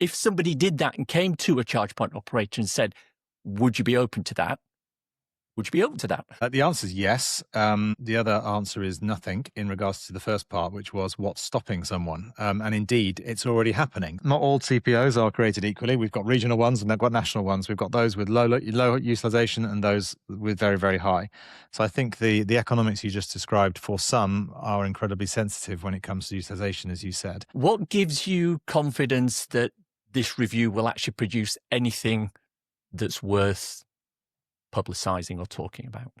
if somebody did that and came to a charge point operator and said, would you be open to that? Would you be open to that? The answer is yes. The other answer is nothing in regards to the first part, which was what's stopping someone. And indeed, it's already happening. Not all CPOs are created equally. We've got regional ones and they've got national ones. We've got those with low utilisation and those with very, very high. So I think the economics you just described for some are incredibly sensitive when it comes to utilisation, as you said. What gives you confidence that this review will actually produce anything that's worth publicising or talking about?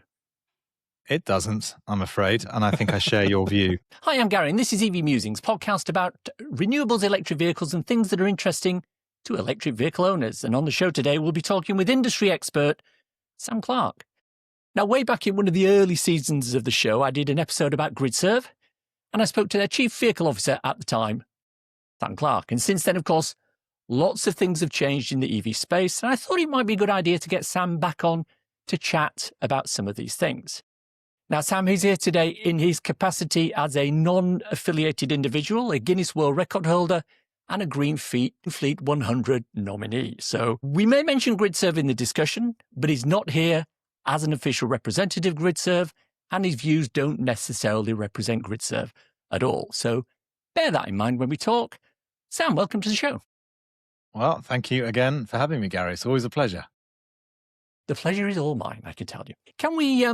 It doesn't, I'm afraid, and I think I share your view. Hi, I'm Gary, and this is EV Musings, podcast about renewables, electric vehicles, and things that are interesting to electric vehicle owners. And on the show today, we'll be talking with industry expert Sam Clarke. Now, way back in one of the early seasons of the show, I did an episode about GridServe, and I spoke to their chief vehicle officer at the time, Sam Clarke. And since then, of course, lots of things have changed in the EV space, and I thought it might be a good idea to get Sam back on to chat about some of these things. Now, Sam is here today in his capacity as a non-affiliated individual, a Guinness World Record holder, and a Green Fleet 100 nominee. So we may mention GridServe in the discussion, but he's not here as an official representative of GridServe, and his views don't necessarily represent GridServe at all. So bear that in mind when we talk. Sam, welcome to the show. Well, thank you again for having me, Gary. It's always a pleasure. The pleasure is all mine, I can tell you. Can we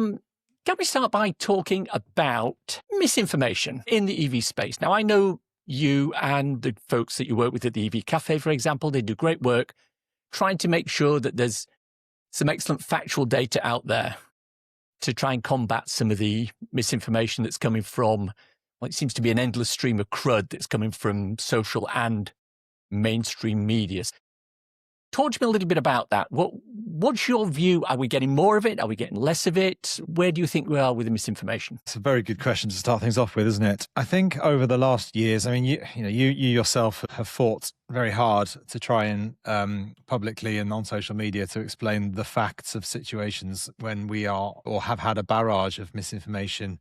start by talking about misinformation in the EV space? Now, I know you and the folks that you work with at the EV Cafe, for example, they do great work trying to make sure that there's some excellent factual data out there to try and combat some of the misinformation that's coming from, well, it seems to be an endless stream of crud that's coming from social and mainstream media. Talk to me a little bit about that. What's your view? Are we getting more of it? Are we getting less of it? Where do you think we are with the misinformation? It's a very good question to start things off with, isn't it? I think over the last years, I mean, you yourself have fought very hard to try and publicly and on social media to explain the facts of situations when we are or have had a barrage of misinformation.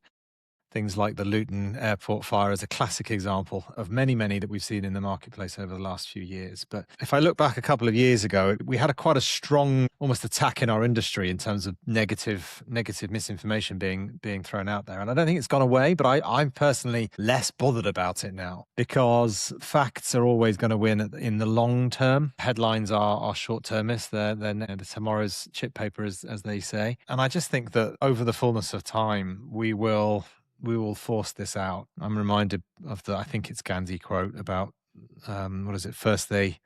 Things like the Luton airport fire is a classic example of many, many that we've seen in the marketplace over the last few years. But if I look back a couple of years ago, we had quite a strong almost attack in our industry in terms of negative misinformation being thrown out there. And I don't think it's gone away, but I'm personally less bothered about it now because facts are always going to win in the long term. Headlines are short-termist. They're tomorrow's chip paper, as they say. And I just think that over the fullness of time, we will force this out. I'm reminded of I think it's Gandhi quote about, what is it? First they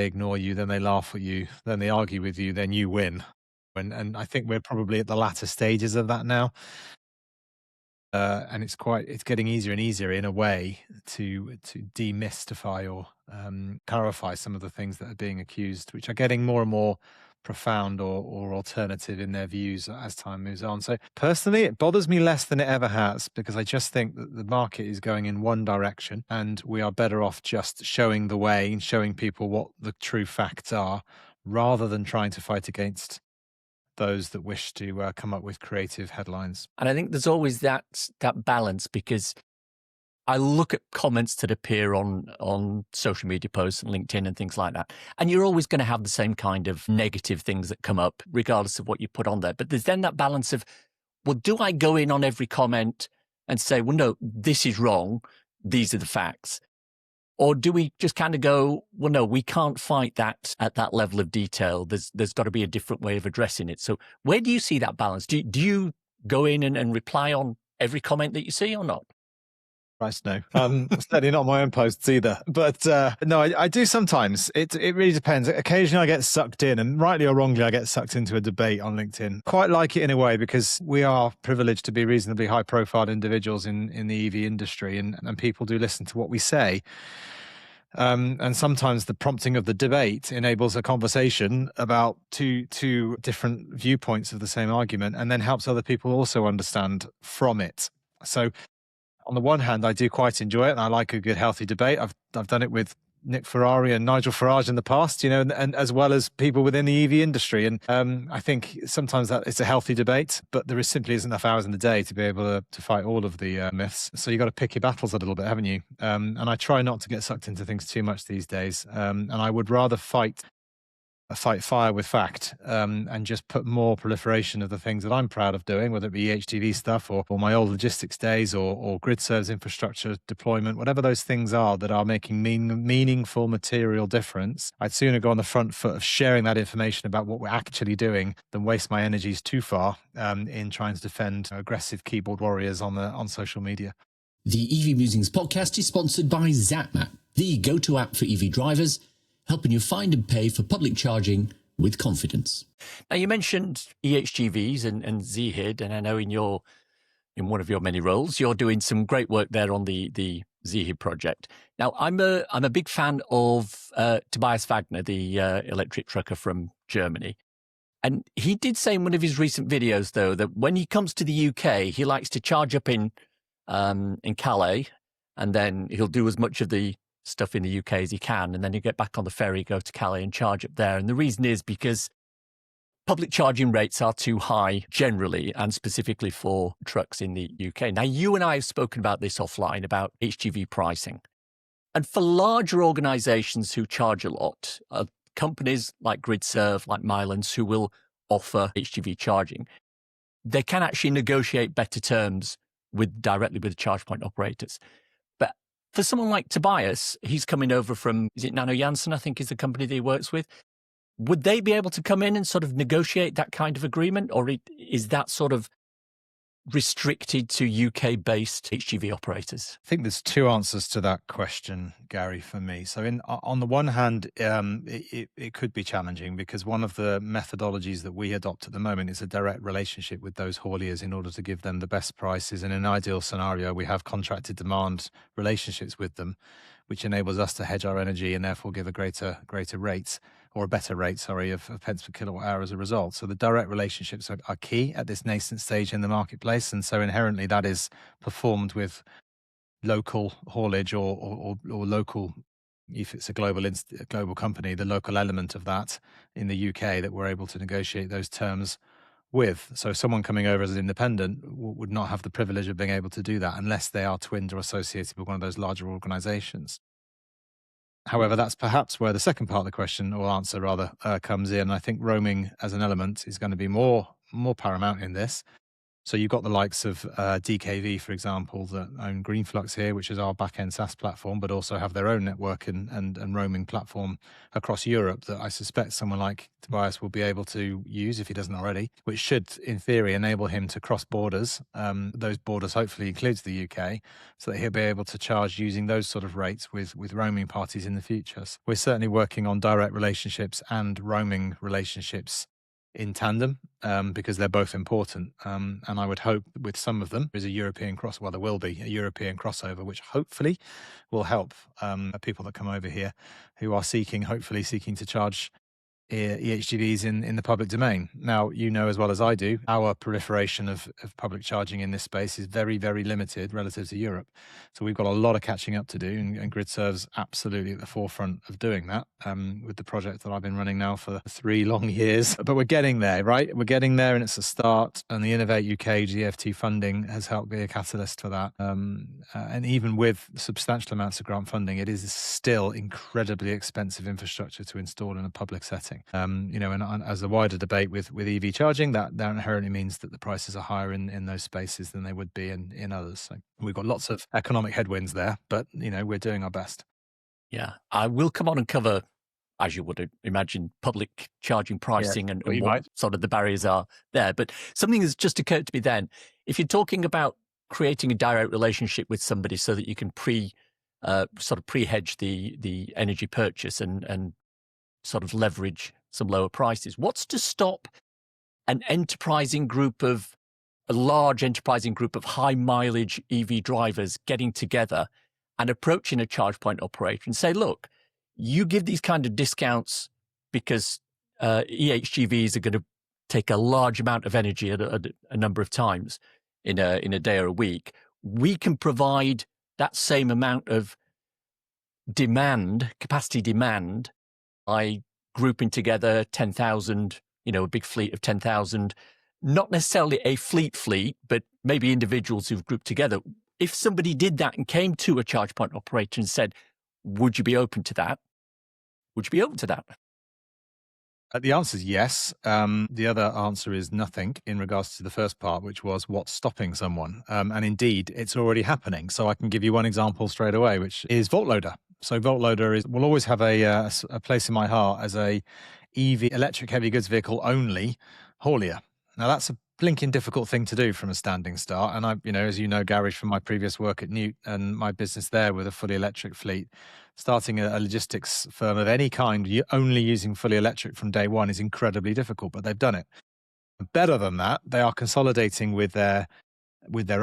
ignore you, then they laugh at you, then they argue with you, then you win. And I think we're probably at the latter stages of that now. And it's getting easier and easier in a way to demystify or clarify some of the things that are being accused, which are getting more and more profound or alternative in their views as time moves on. So personally, it bothers me less than it ever has because I just think that the market is going in one direction and we are better off just showing the way and showing people what the true facts are rather than trying to fight against those that wish to come up with creative headlines. And I think there's always that balance because I look at comments that appear on social media posts and LinkedIn and things like that. And you're always going to have the same kind of negative things that come up, regardless of what you put on there. But there's then that balance of, well, do I go in on every comment and say, well, no, this is wrong. These are the facts. Or do we just kind of go, well, no, we can't fight that at that level of detail. There's got to be a different way of addressing it. So where do you see that balance? Do you go in and reply on every comment that you see or not? Christ, no. Certainly not my own posts either. But no, I do sometimes. It really depends. Occasionally I get sucked in, and rightly or wrongly, I get sucked into a debate on LinkedIn. Quite like it in a way because we are privileged to be reasonably high-profile individuals in the EV industry, and people do listen to what we say. And sometimes the prompting of the debate enables a conversation about two different viewpoints of the same argument, and then helps other people also understand from it. So on the one hand, I do quite enjoy it, and I like a good, healthy debate. I've done it with Nick Ferrari and Nigel Farage in the past, and as well as people within the EV industry. And I think sometimes that it's a healthy debate, but there simply isn't enough hours in the day to be able to fight all of the myths. So you got to pick your battles a little bit, haven't you? And I try not to get sucked into things too much these days. And I would rather fight fire with fact, and just put more proliferation of the things that I'm proud of doing, whether it be eHGV stuff or my old logistics days or grid service infrastructure deployment, whatever those things are that are making meaningful material difference. I'd sooner go on the front foot of sharing that information about what we're actually doing than waste my energies too far in trying to defend aggressive keyboard warriors on social media. The EV Musings podcast is sponsored by ZapMap, the go-to app for EV drivers, helping you find and pay for public charging with confidence. Now, you mentioned eHGVs and ZHID, and I know in one of your many roles, you're doing some great work there on the ZHID project. Now, I'm a big fan of Tobias Wagner, the electric trucker from Germany. And he did say in one of his recent videos, though, that when he comes to the UK, he likes to charge up in Calais, and then he'll do as much of the stuff in the UK as he can, and then you get back on the ferry, go to Calais and charge up there. And the reason is because public charging rates are too high generally, and specifically for trucks in the UK. Now, you and I have spoken about this offline, about HGV pricing. And for larger organizations who charge a lot, companies like GridServe, like Mylands, who will offer HGV charging, they can actually negotiate better terms directly with the charge point operators. But for someone like Tobias, he's coming over from, is it Nano Janssen, I think is the company that he works with. Would they be able to come in and sort of negotiate that kind of agreement? Or is that sort of restricted to UK-based HGV operators? I think there's two answers to that question, Gary, for me. So on the one hand, it could be challenging because one of the methodologies that we adopt at the moment is a direct relationship with those hauliers in order to give them the best prices. And in an ideal scenario, we have contracted demand relationships with them, which enables us to hedge our energy and therefore give a greater rate, or a better rate, of pence per kilowatt hour as a result. So the direct relationships are key at this nascent stage in the marketplace. And so inherently that is performed with local haulage or local, if it's a global company, the local element of that in the UK that we're able to negotiate those terms with. So someone coming over as an independent would not have the privilege of being able to do that unless they are twinned or associated with one of those larger organizations. However, that's perhaps where the second part of the question, or answer rather, comes in. I think roaming as an element is going to be more paramount in this. So you've got the likes of DKV, for example, that own Greenflux here, which is our back-end SaaS platform, but also have their own network and roaming platform across Europe that I suspect someone like Tobias will be able to use if he doesn't already, which should, in theory, enable him to cross borders. Those borders hopefully includes the UK, so that he'll be able to charge using those sort of rates with roaming parties in the future. So we're certainly working on direct relationships and roaming relationships in tandem, because they're both important. And I would hope with some of them there will be a European crossover, which hopefully will help people that come over here who are hopefully seeking to charge eHGVs in the public domain. Now, you know as well as I do, our proliferation of public charging in this space is very, very limited relative to Europe. So we've got a lot of catching up to do, and GridServe's absolutely at the forefront of doing that with the project that I've been running now for 3 long years. But we're getting there, right? We're getting there, and it's a start. And the Innovate UK GFT funding has helped be a catalyst for that. And even with substantial amounts of grant funding, it is still incredibly expensive infrastructure to install in a public setting. And as a wider debate with EV charging, that inherently means that the prices are higher in those spaces than they would be in others. So we've got lots of economic headwinds there, but we're doing our best. Yeah, I will come on and cover, as you would imagine, public charging pricing and what sort of the barriers are there. But something that's just occurred to me then, if you're talking about creating a direct relationship with somebody so that you can pre-hedge the energy purchase and sort of leverage some lower prices, what's to stop a large enterprising group of high mileage EV drivers getting together and approaching a charge point operator and say, look, you give these kind of discounts because eHGVs are going to take a large amount of energy at a number of times in a day or a week. We can provide that same amount of capacity demand, by grouping together 10,000, a big fleet of 10,000, not necessarily a fleet, but maybe individuals who've grouped together. If somebody did that and came to a charge point operator and said, would you be open to that? Would you be open to that? The answer is yes. The other answer is nothing in regards to the first part, which was what's stopping someone. And indeed, it's already happening. So I can give you one example straight away, which is VoltLoader. So VoltLoader will always have a place in my heart as a EV, electric heavy goods vehicle only haulier. Now that's a blinking difficult thing to do from a standing start. And I, as you know, Gary, from my previous work at Newt and my business there with a fully electric fleet, starting a logistics firm of any kind, only using fully electric from day one is incredibly difficult, but they've done it. Better than that, they are consolidating with their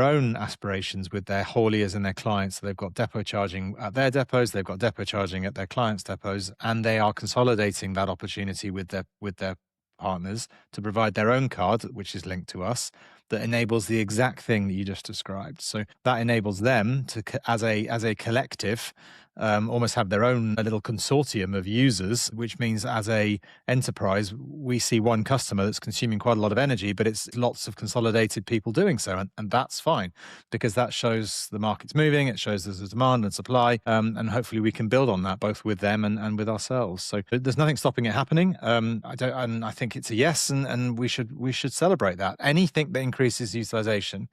own aspirations, with their hauliers and their clients. So they've got depot charging at their depots, they've got depot charging at their clients' depots, and they are consolidating that opportunity with their partners to provide their own card, which is linked to us, that enables the exact thing that you just described. So that enables them to, as a collective, almost have their own little consortium of users, which means as a enterprise, we see one customer that's consuming quite a lot of energy, but it's lots of consolidated people doing so. And that's fine, because that shows the market's moving, it shows there's a demand and supply, and hopefully we can build on that both with them and with ourselves. So there's nothing stopping it happening. I think it's a yes, and we should celebrate that. Anything that increases utilization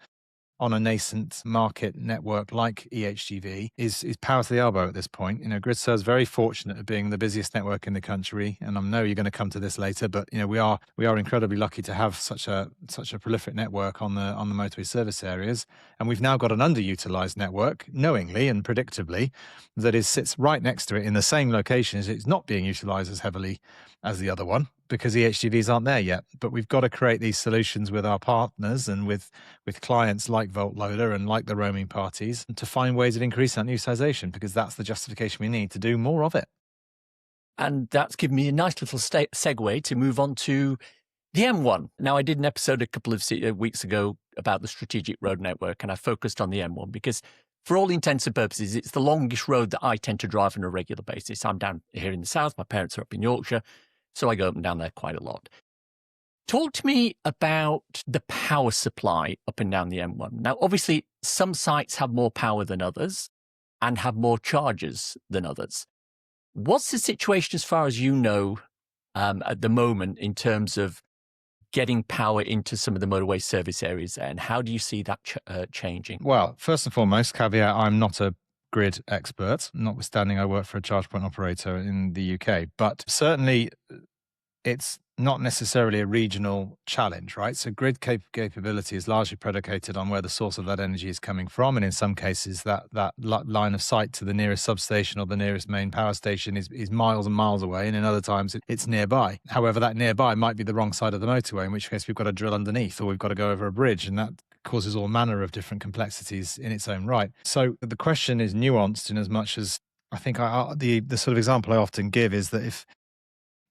on a nascent market network like eHGV is power to the elbow at this point. GridServe is very fortunate at being the busiest network in the country, and I know you're going to come to this later, but we are incredibly lucky to have such a prolific network on the motorway service areas, and we've now got an underutilized network, knowingly and predictably, that sits right next to it in the same location as it's not being utilized as heavily as the other one, because eHGVs aren't there yet. But we've got to create these solutions with our partners and with clients like VoltLoader and like the roaming parties to find ways of increasing that utilization, because that's the justification we need to do more of it. And that's given me a nice little segue to move on to the M1. Now, I did an episode a couple of weeks ago about the strategic road network, and I focused on the M1 because for all intents and purposes, it's the longest road that I tend to drive on a regular basis. I'm down here in the south. My parents are up in Yorkshire, so I go up and down there quite a lot. Talk to me about the power supply up and down the M1. Now, obviously, some sites have more power than others and have more chargers than others. What's the situation as far as you know at the moment in terms of getting power into some of the motorway service areas, and how do you see that changing? Well, first and foremost, caveat, I'm not a grid expert, notwithstanding I work for a charge point operator in the UK, but certainly it's not necessarily a regional challenge, right? So grid capability is largely predicated on where the source of that energy is coming from. And in some cases, that line of sight to the nearest substation or the nearest main power station is miles and miles away. And in other times, it's nearby. However, that nearby might be the wrong side of the motorway, in which case we've got to drill underneath or we've got to go over a bridge. And that causes all manner of different complexities in its own right. So the question is nuanced in as much as I think the sort of example I often give is that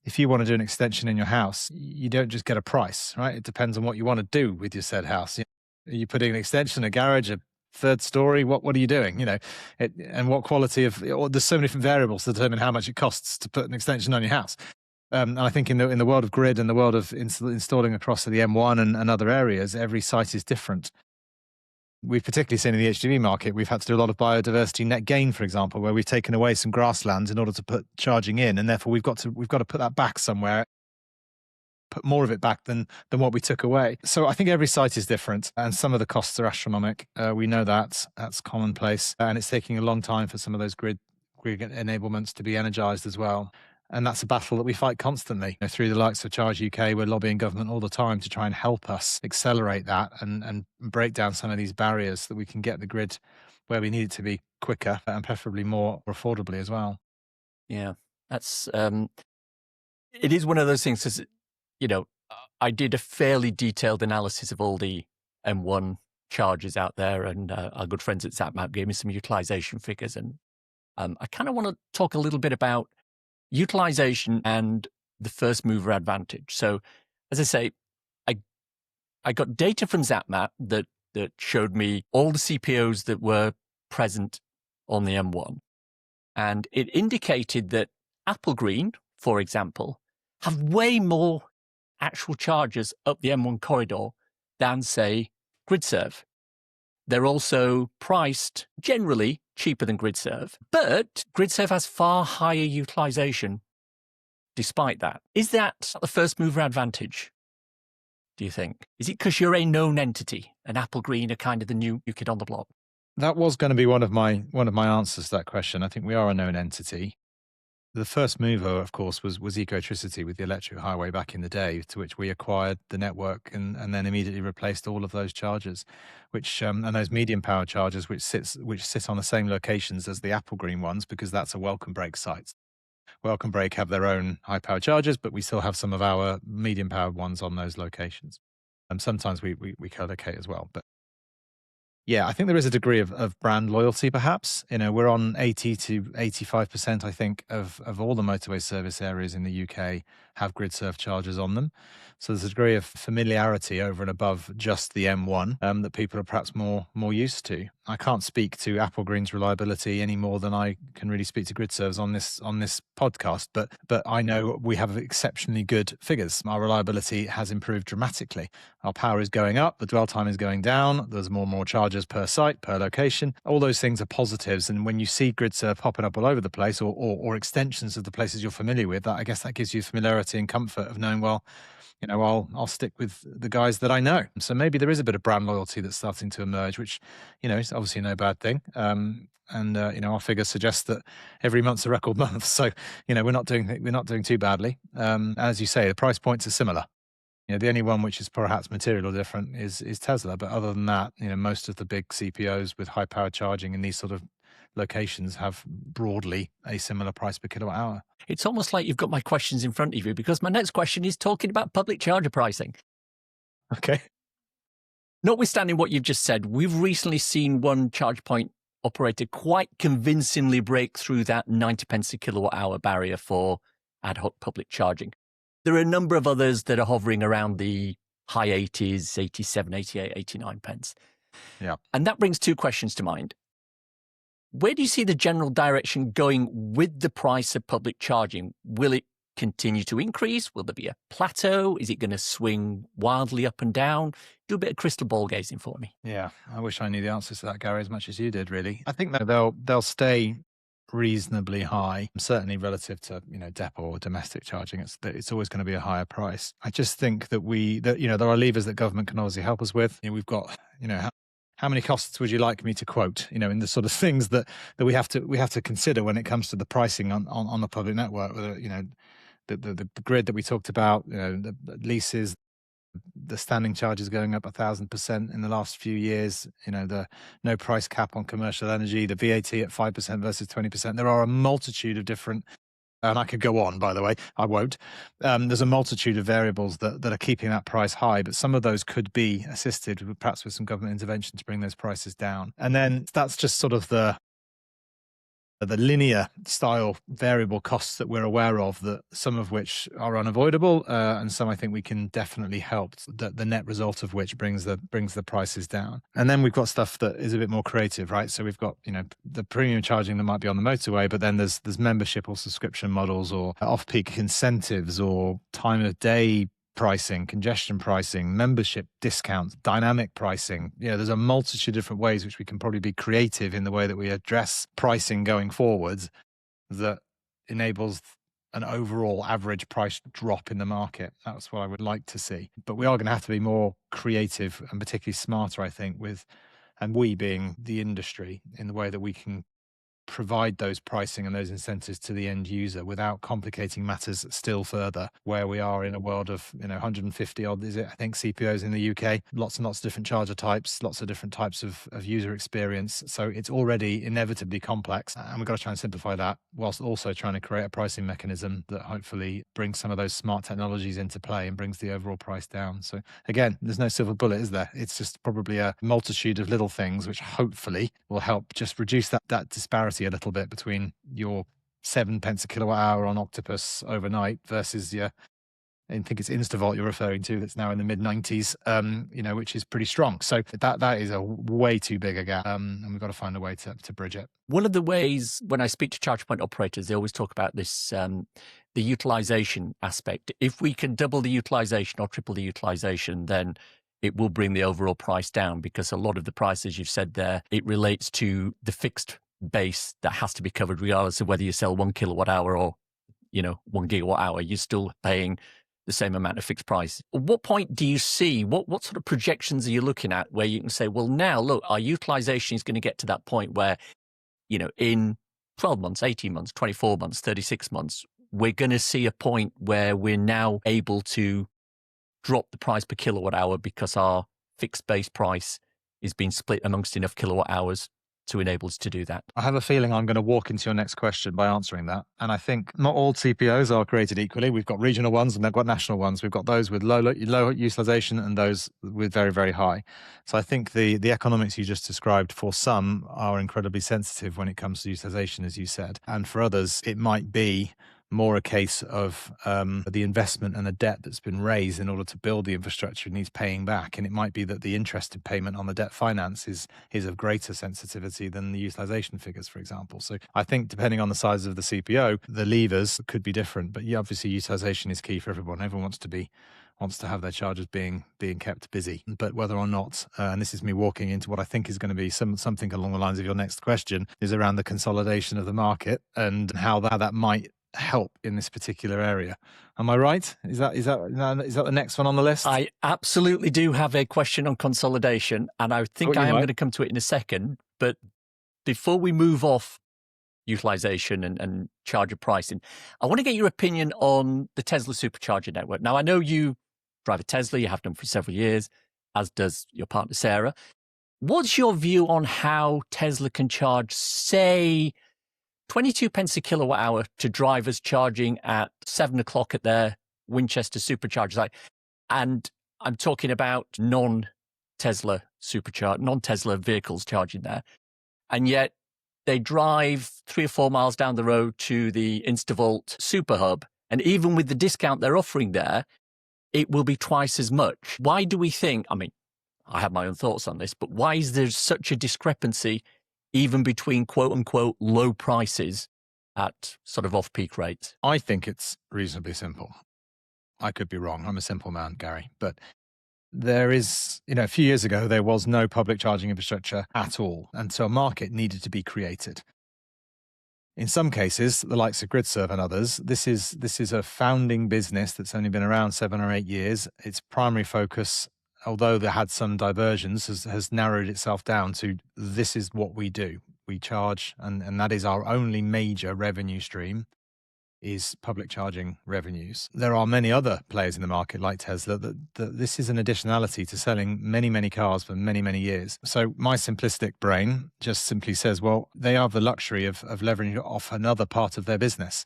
if you want to do an extension in your house, you don't just get a price, right? It depends on what you want to do with your said house. Are you putting an extension, a garage, a third story? What are you doing? And what quality of? There's so many different variables to determine how much it costs to put an extension on your house. And I think in the world of grid and the world of installing across the M1 and other areas, every site is different. We've particularly seen in the HGV market, we've had to do a lot of biodiversity net gain, for example, where we've taken away some grasslands in order to put charging in, and therefore we've got to put that back somewhere, put more of it back than what we took away. So I think every site is different, and some of the costs are astronomical. We know that's commonplace, and it's taking a long time for some of those grid enablements to be energized as well. And that's a battle that we fight constantly. Through the likes of Charge UK, we're lobbying government all the time to try and help us accelerate that and break down some of these barriers so that we can get the grid where we need it to be quicker and preferably more affordably as well. Yeah, that's it is one of those things, because, I did a fairly detailed analysis of all the M1 chargers out there, and our good friends at ZapMap gave me some utilization figures. And I kind of want to talk a little bit about utilization and the first mover advantage. So, as I say, I got data from ZapMap that showed me all the CPOs that were present on the M1. And it indicated that Apple Green, for example, have way more actual charges up the M1 corridor than, say, GridServe. They're also priced generally cheaper than GridServe, but GridServe has far higher utilisation despite that. Is that the first mover advantage, do you think? Is it because you're a known entity and Apple Green are kind of the new kid on the block? That was going to be one of my answers to that question. I think we are a known entity. The first mover, of course, was Ecotricity with the electric highway back in the day, to which we acquired the network and then immediately replaced all of those chargers, which and those medium power chargers, which sit on the same locations as the Apple Green ones, because that's a Welcome Break site. Welcome Break have their own high power chargers, but we still have some of our medium powered ones on those locations. And sometimes we co-locate as well, but. Yeah, I think there is a degree of brand loyalty, perhaps. We're on 80 to 85%, I think, of all the motorway service areas in the UK have GridServe chargers on them. So there's a degree of familiarity over and above just the M1 that people are perhaps more used to. I can't speak to Apple Green's reliability any more than I can really speak to GridServe's on this podcast, but I know we have exceptionally good figures. Our reliability has improved dramatically. Our power is going up, the dwell time is going down, there's more and more chargers per site, per location. All those things are positives, and when you see GridServe popping up all over the place or extensions of the places you're familiar with, I guess that gives you familiarity and comfort of knowing, well, I'll stick with the guys that I know. So maybe there is a bit of brand loyalty that's starting to emerge, which, is obviously no bad thing. Our figures suggest that every month's a record month. So, we're not doing too badly. As you say, the price points are similar. The only one which is perhaps material different is Tesla. But other than that, most of the big CPOs with high power charging in these sort of locations have broadly a similar price per kilowatt hour. It's almost like you've got my questions in front of you, because my next question is talking about public charger pricing. Okay. Notwithstanding what you've just said, we've recently seen one charge point operator quite convincingly break through that 90 pence a kilowatt hour barrier for ad hoc public charging. There are a number of others that are hovering around the high 80s, 87, 88, 89 pence. Yeah. And that brings two questions to mind. Where do you see the general direction going with the price of public charging? Will it continue to increase? Will there be a plateau? Is it going to swing wildly up and down? Do a bit of crystal ball gazing for me. Yeah, I wish I knew the answers to that, Gary, as much as you did, really. I think that they'll stay reasonably high, certainly relative to depot or domestic charging. It's always going to be a higher price. I just think that there are levers that government can obviously help us with. We've got how many costs would you like me to quote? In the sort of things that we have to consider when it comes to the pricing on the public network. Whether the grid that we talked about, the leases, the standing charges going up 1,000% in the last few years. The no price cap on commercial energy, the VAT at 5% versus 20%. There are a multitude of different. And I could go on, by the way, I won't. There's a multitude of variables that are keeping that price high, but some of those could be assisted perhaps with some government intervention to bring those prices down. And then that's just sort of the linear style variable costs that we're aware of, that some of which are unavoidable, and some I think we can definitely help, the net result of which brings the prices down. And then we've got stuff that is a bit more creative, right? So we've got the premium charging that might be on the motorway, but then there's membership or subscription models, or off-peak incentives, or time of day pricing, congestion pricing, membership discounts, dynamic pricing. There's a multitude of different ways which we can probably be creative in the way that we address pricing going forwards that enables an overall average price drop in the market. That's what I would like to see. But we are going to have to be more creative and particularly smarter, I think, and we being the industry, in the way that we can provide those pricing and those incentives to the end user without complicating matters still further, where we are in a world of 150 odd, is it, I think, CPOs in the UK, lots and lots of different charger types, lots of different types of user experience. So it's already inevitably complex, and we've got to try and simplify that whilst also trying to create a pricing mechanism that hopefully brings some of those smart technologies into play and brings the overall price down. So again, there's no silver bullet, is there? It's just probably a multitude of little things which hopefully will help just reduce that disparity a little bit between your 7 pence a kilowatt hour on Octopus overnight versus your I think it's Instavolt you're referring to, that's now in the mid-90s, which is pretty strong. So that is a way too big a gap, and we've got to find a way to bridge it. One of the ways, when I speak to charge point operators, they always talk about this, the utilisation aspect. If we can double the utilisation or triple the utilisation, then it will bring the overall price down, because a lot of the prices you've said there, it relates to the fixed base that has to be covered regardless of whether you sell 1 kilowatt hour or 1 gigawatt hour. You're still paying the same amount of fixed price. At what point do you see, what sort of projections are you looking at where you can say, well, now look, our utilization is going to get to that point where, in 12 months, 18 months, 24 months, 36 months, we're going to see a point where we're now able to drop the price per kilowatt hour because our fixed base price is being split amongst enough kilowatt hours to enable us to do that? I have a feeling I'm going to walk into your next question by answering that. And I think not all CPOs are created equally. We've got regional ones and they've got national ones. We've got those with low utilization and those with very, very high. So I think the economics you just described for some are incredibly sensitive when it comes to utilization, as you said. And for others, it might be more a case of the investment and the debt that's been raised in order to build the infrastructure needs paying back. And it might be that the interest payment on the debt finance is of greater sensitivity than the utilization figures, for example. So I think depending on the size of the CPO, the levers could be different. But yeah, obviously utilization is key for everyone. Everyone wants to have their chargers being kept busy. But whether or not, and this is me walking into what I think is going to be something along the lines of your next question, is around the consolidation of the market and how that might help in this particular area. Am I right? Is that the next one on the list? I absolutely do have a question on consolidation, and I think I am going to come to it in a second. But before we move off utilization and charger pricing, I want to get your opinion on the Tesla supercharger network. Now, I know you drive a Tesla, you have done for several years, as does your partner, Sarah. What's your view on how Tesla can charge, say, 22 pence a kilowatt hour to drivers charging at 7 o'clock at their Winchester supercharger site? And I'm talking about non-Tesla vehicles charging there. And yet they drive 3 or 4 miles down the road to the Instavolt super hub. And even with the discount they're offering there, it will be twice as much. Why do we think, I have my own thoughts on this, but why is there such a discrepancy even between quote unquote low prices at sort of off-peak rates? I think it's reasonably simple. I could be wrong. I'm a simple man, Gary. But there is, a few years ago, there was no public charging infrastructure at all. And so a market needed to be created. In some cases, the likes of GridServe and others, this is a founding business that's only been around 7 or 8 years. Its primary focus, although there had some diversions, has narrowed itself down to this is what we do. We charge, and that is our only major revenue stream, is public charging revenues. There are many other players in the market like Tesla that this is an additionality to selling many, many cars for many, many years. So my simplistic brain just simply says, well, they have the luxury of leveraging off another part of their business.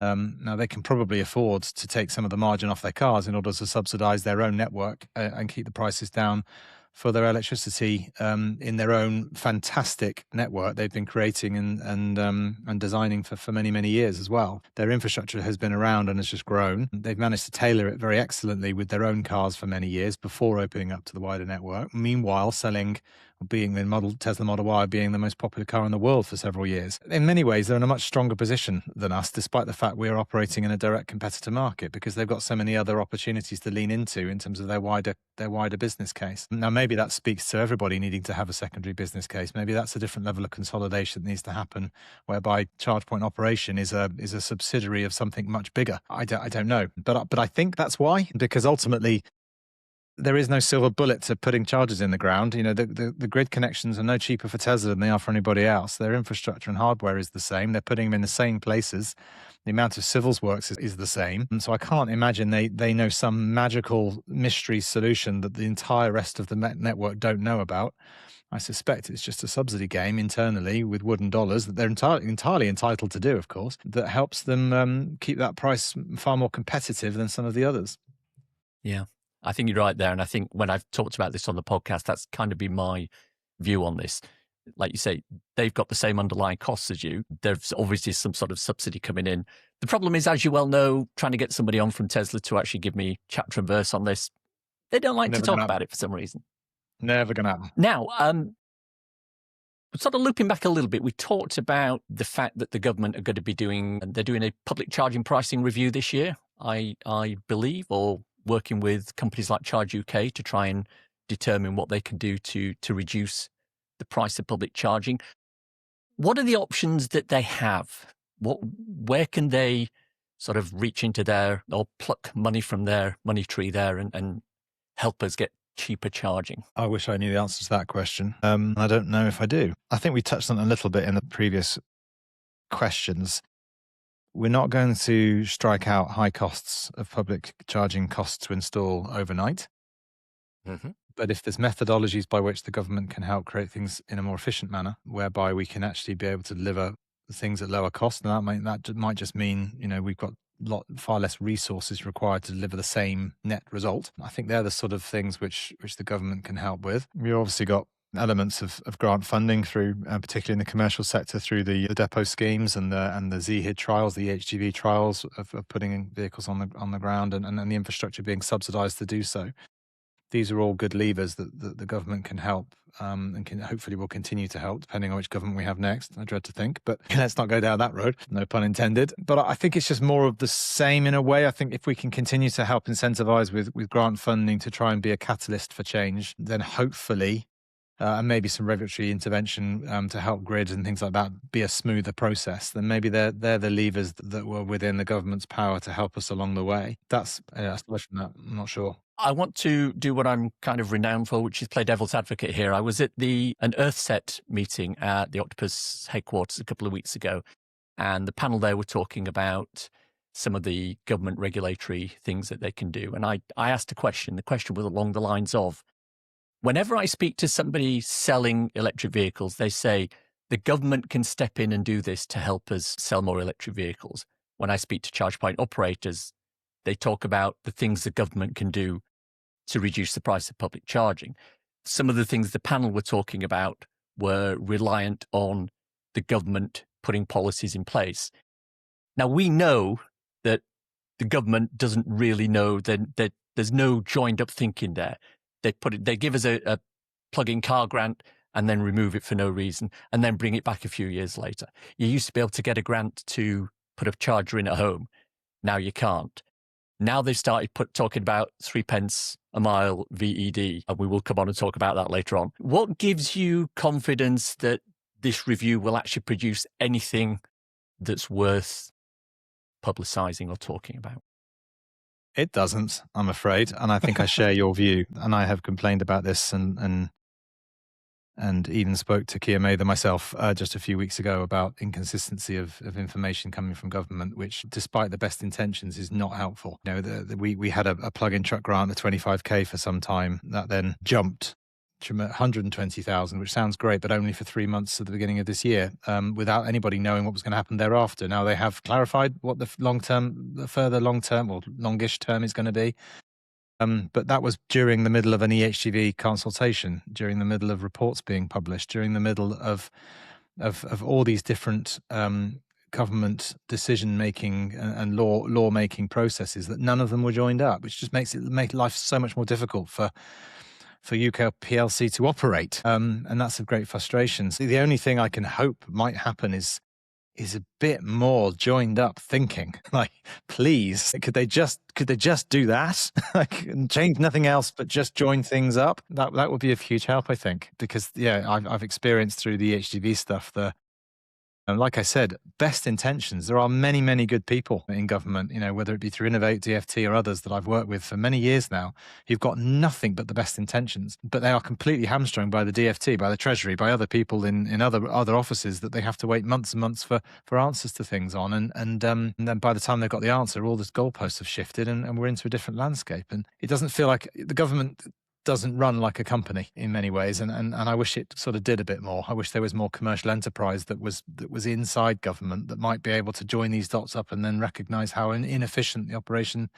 Now, they can probably afford to take some of the margin off their cars in order to subsidize their own network and keep the prices down for their electricity in their own fantastic network they've been creating and designing for many, many years as well. Their infrastructure has been around and has just grown. They've managed to tailor it very excellently with their own cars for many years before opening up to the wider network. Meanwhile, being the Tesla Model Y being the most popular car in the world for several years. In many ways, they're in a much stronger position than us, despite the fact we're operating in a direct competitor market, because they've got so many other opportunities to lean into in terms of their wider business case. Now, maybe that speaks to everybody needing to have a secondary business case. Maybe that's a different level of consolidation that needs to happen, whereby charge point operation is a subsidiary of something much bigger. I don't know, but I think that's why, because ultimately, there is no silver bullet to putting chargers in the ground. The grid connections are no cheaper for Tesla than they are for anybody else. Their infrastructure and hardware is the same. They're putting them in the same places. The amount of civils works is the same. And so I can't imagine they know some magical mystery solution that the entire rest of the network don't know about. I suspect it's just a subsidy game internally with wooden dollars that they're entirely entitled to do, of course, that helps them keep that price far more competitive than some of the others. Yeah. I think you're right there. And I think when I've talked about this on the podcast, that's kind of been my view on this. Like you say, they've got the same underlying costs as you. There's obviously some sort of subsidy coming in The problem is, as you well know, trying to get somebody on from Tesla to actually give me chapter and verse on this, they don't like to talk about it for some reason. Never going to happen. Now, sort of looping back a little bit, we talked about the fact that the government are going to be doing a public charging pricing review this year, I believe, or working with companies like Charge UK to try and determine what they can do to reduce the price of public charging. What are the options that they have? Where can they sort of reach into or pluck money from their money tree there and help us get cheaper charging? I wish I knew the answer to that question. I don't know if I do. I think we touched on it a little bit in the previous questions. We're not going to strike out high costs of public charging costs to install overnight. Mm-hmm. But if there's methodologies by which the government can help create things in a more efficient manner, whereby we can actually be able to deliver things at lower cost, and that might just mean, we've got far less resources required to deliver the same net result. I think they're the sort of things which the government can help with. We've obviously got elements of grant funding through, particularly in the commercial sector, through the depot schemes and the ZHID trials, the eHGV trials of putting in vehicles on the ground and the infrastructure being subsidised to do so. These are all good levers that the government can help and hopefully will continue to help, depending on which government we have next. I dread to think, but let's not go down that road, no pun intended. But I think it's just more of the same in a way. I think if we can continue to help incentivise with grant funding to try and be a catalyst for change, then hopefully, and maybe some regulatory intervention to help grids and things like that be a smoother process, then maybe they're the levers that were within the government's power to help us along the way. That's a question that I'm not sure. I want to do what I'm kind of renowned for, which is play devil's advocate here. I was at an EarthSet meeting at the Octopus headquarters a couple of weeks ago, and the panel there were talking about some of the government regulatory things that they can do. And I asked a question. The question was along the lines of, whenever I speak to somebody selling electric vehicles, they say the government can step in and do this to help us sell more electric vehicles. When I speak to charge point operators, they talk about the things the government can do to reduce the price of public charging. Some of the things the panel were talking about were reliant on the government putting policies in place. Now, we know that the government doesn't really know that there's no joined up thinking there. They give us a plug-in car grant and then remove it for no reason and then bring it back a few years later. You used to be able to get a grant to put a charger in at home. Now you can't. Now they've started talking about 3 pence a mile VED, and we will come on and talk about that later on. What gives you confidence that this review will actually produce anything that's worth publicising or talking about? It doesn't, I'm afraid, and I think I share your view. And I have complained about this and even spoke to Keir Mather myself just a few weeks ago about inconsistency of information coming from government, which, despite the best intentions, is not helpful. We had a plug-in truck grant, the 25k for some time, that then jumped to 120,000, which sounds great, but only for 3 months at the beginning of this year, without anybody knowing what was going to happen thereafter. Now they have clarified what the further long-term or longish term is going to be. But that was during the middle of an eHGV consultation, during the middle of reports being published, during the middle of all these different government decision-making and law-making processes that none of them were joined up, which just makes life so much more difficult for UK PLC to operate. And that's of great frustration. So the only thing I can hope might happen is a bit more joined up thinking. Like, please, could they just do that? Like, change nothing else, but just join things up. That would be of huge help, I think, because I've experienced through the eHGV stuff and like I said, best intentions. There are many, many good people in government, whether it be through Innovate, DFT or others that I've worked with for many years now, who've got nothing but the best intentions, but they are completely hamstrung by the DFT, by the Treasury, by other people in other offices that they have to wait months and months for answers to things on. And then by the time they've got the answer, all the goalposts have shifted and we're into a different landscape. And it doesn't feel like the government doesn't run like a company in many ways, and I wish it sort of did a bit more. I wish there was more commercial enterprise that was inside government that might be able to join these dots up and then recognise how inefficient the operation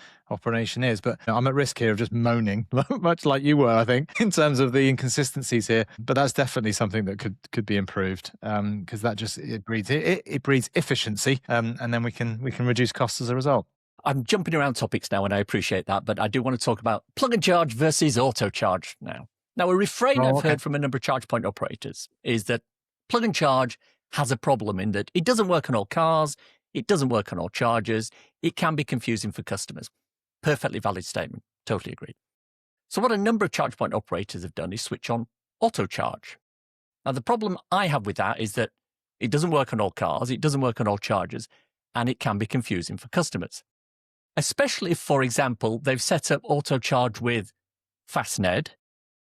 is. But I'm at risk here of just moaning, much like you were, I think, in terms of the inconsistencies here. But that's definitely something that could be improved, because that just it breeds efficiency, and then we can reduce costs as a result. I'm jumping around topics now, and I appreciate that, but I do want to talk about plug and charge versus auto charge now. Now, a refrain I've heard from a number of charge point operators is that plug and charge has a problem in that it doesn't work on all cars, it doesn't work on all chargers, it can be confusing for customers. Perfectly valid statement, totally agreed. So what a number of charge point operators have done is switch on auto charge. Now, the problem I have with that is that it doesn't work on all cars, it doesn't work on all chargers, and it can be confusing for customers. Especially if, for example, they've set up auto charge with FastNed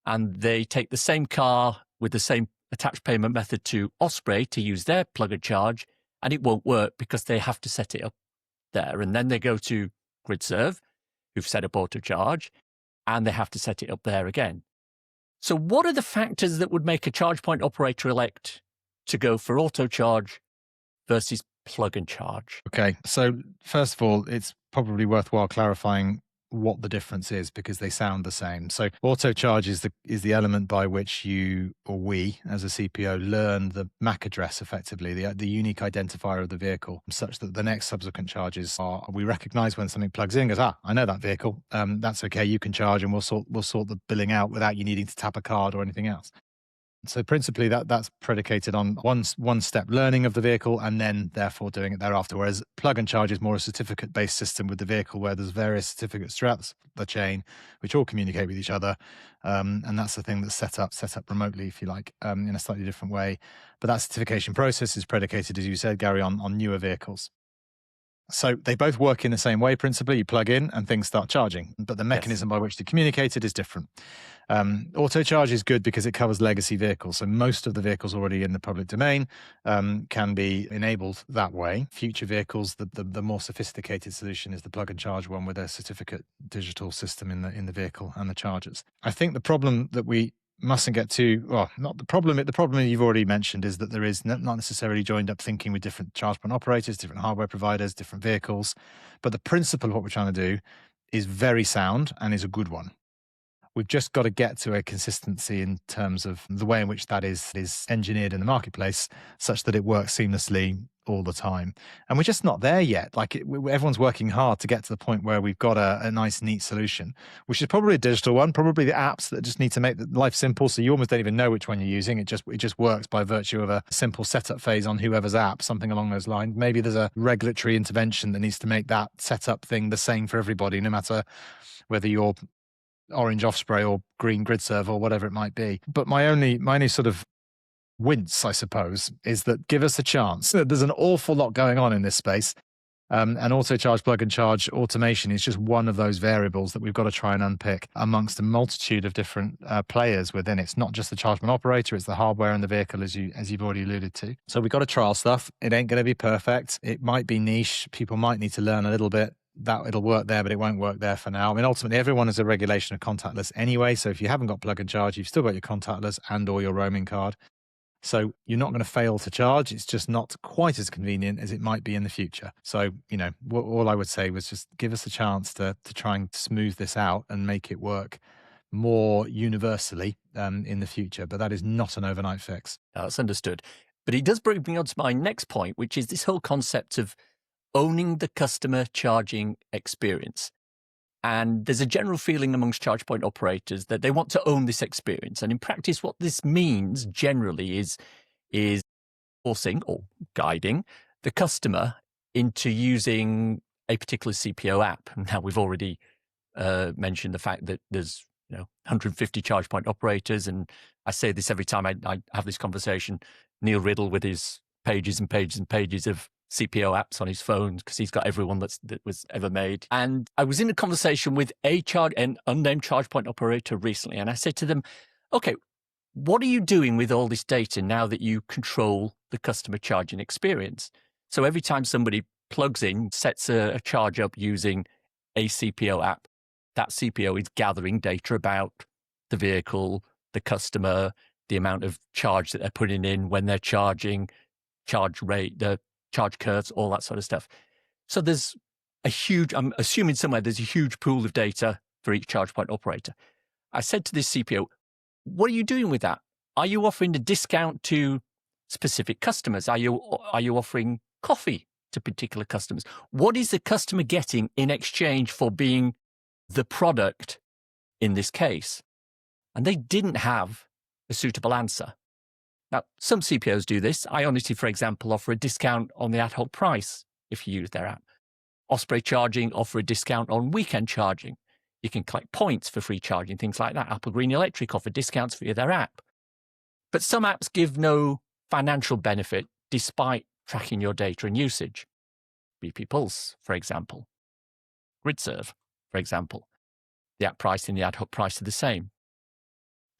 and they take the same car with the same attached payment method to Osprey to use their plug and charge, and it won't work because they have to set it up there. And then they go to GridServe, who've set up auto charge, and they have to set it up there again. So what are the factors that would make a charge point operator elect to go for auto charge versus plug and charge? Okay, so first of all, it's probably worthwhile clarifying what the difference is, because they sound the same. So auto charge is the element by which you or we as a CPO learn the MAC address, effectively the unique identifier of the vehicle, such that the next subsequent charges are, we recognize when something plugs in, goes, I know that vehicle, that's okay, you can charge, and we'll sort the billing out without you needing to tap a card or anything else. So principally that's predicated on one step learning of the vehicle and then therefore doing it thereafter. Whereas plug and charge is more a certificate-based system with the vehicle, where there's various certificates throughout the chain which all communicate with each other. And that's the thing that's set up remotely, if you like, in a slightly different way. But that certification process is predicated, as you said, Gary, on newer vehicles. So they both work in the same way, principally. You plug in and things start charging, but the mechanism by which to communicate it is different. Auto charge is good because it covers legacy vehicles. So most of the vehicles already in the public domain can be enabled that way. Future vehicles, the more sophisticated solution is the plug and charge one with a certificate digital system in the vehicle and the chargers. I think the problem that we mustn't get too, well, not the problem you've already mentioned is that there is not necessarily joined up thinking with different charge point operators, different hardware providers, different vehicles. But the principle of what we're trying to do is very sound and is a good one. We've just got to get to a consistency in terms of the way in which that is engineered in the marketplace, such that it works seamlessly all the time. And we're just not there yet. Like everyone's working hard to get to the point where we've got a nice, neat solution, which is probably a digital one, probably the apps that just need to make life simple. So you almost don't even know which one you're using. It just works by virtue of a simple setup phase on whoever's app, something along those lines. Maybe there's a regulatory intervention that needs to make that setup thing the same for everybody, no matter whether you're orange Osprey or green GridServe or whatever it might be. But my only sort of wince, I suppose, is that give us a chance. There's an awful lot going on in this space. And auto charge, plug and charge automation is just one of those variables that we've got to try and unpick amongst a multitude of different players within it. It's not just the charge point operator, it's the hardware and the vehicle, as you've already alluded to. So we've got to trial stuff. It ain't going to be perfect. It might be niche. People might need to learn a little bit. That it'll work there, but it won't work there for now. I mean, ultimately, everyone has a regulation of contactless anyway. So if you haven't got plug and charge, you've still got your contactless and or your roaming card. So you're not going to fail to charge. It's just not quite as convenient as it might be in the future. So, all I would say was just give us a chance to try and smooth this out and make it work more universally in the future. But that is not an overnight fix. That's understood. But it does bring me on to my next point, which is this whole concept of owning the customer charging experience. And there's a general feeling amongst charge point operators that they want to own this experience. And in practice, what this means generally is forcing or guiding the customer into using a particular CPO app. Now, we've already mentioned the fact that there's 150 charge point operators. And I say this every time I have this conversation. Neil Riddle with his pages and pages and pages of CPO apps on his phone, because he's got everyone that was ever made. And I was in a conversation with an unnamed charge point operator recently, and I said to them, okay, what are you doing with all this data now that you control the customer charging experience? So every time somebody plugs in, sets a charge up using a CPO app, that CPO is gathering data about the vehicle, the customer, the amount of charge that they're putting in when they're charging, charge rate, the charge curves, all that sort of stuff. So there's I'm assuming somewhere there's a huge pool of data for each charge point operator. I said to this CPO, what are you doing with that? Are you offering a discount to specific customers? Are you offering coffee to particular customers? What is the customer getting in exchange for being the product in this case? And they didn't have a suitable answer. Now, some CPOs do this. Ionity, for example, offer a discount on the ad hoc price if you use their app. Osprey Charging offer a discount on weekend charging. You can collect points for free charging, things like that. Apple Green Electric offer discounts via their app. But some apps give no financial benefit despite tracking your data and usage. BP Pulse, for example. GridServe, for example. The app price and the ad hoc price are the same.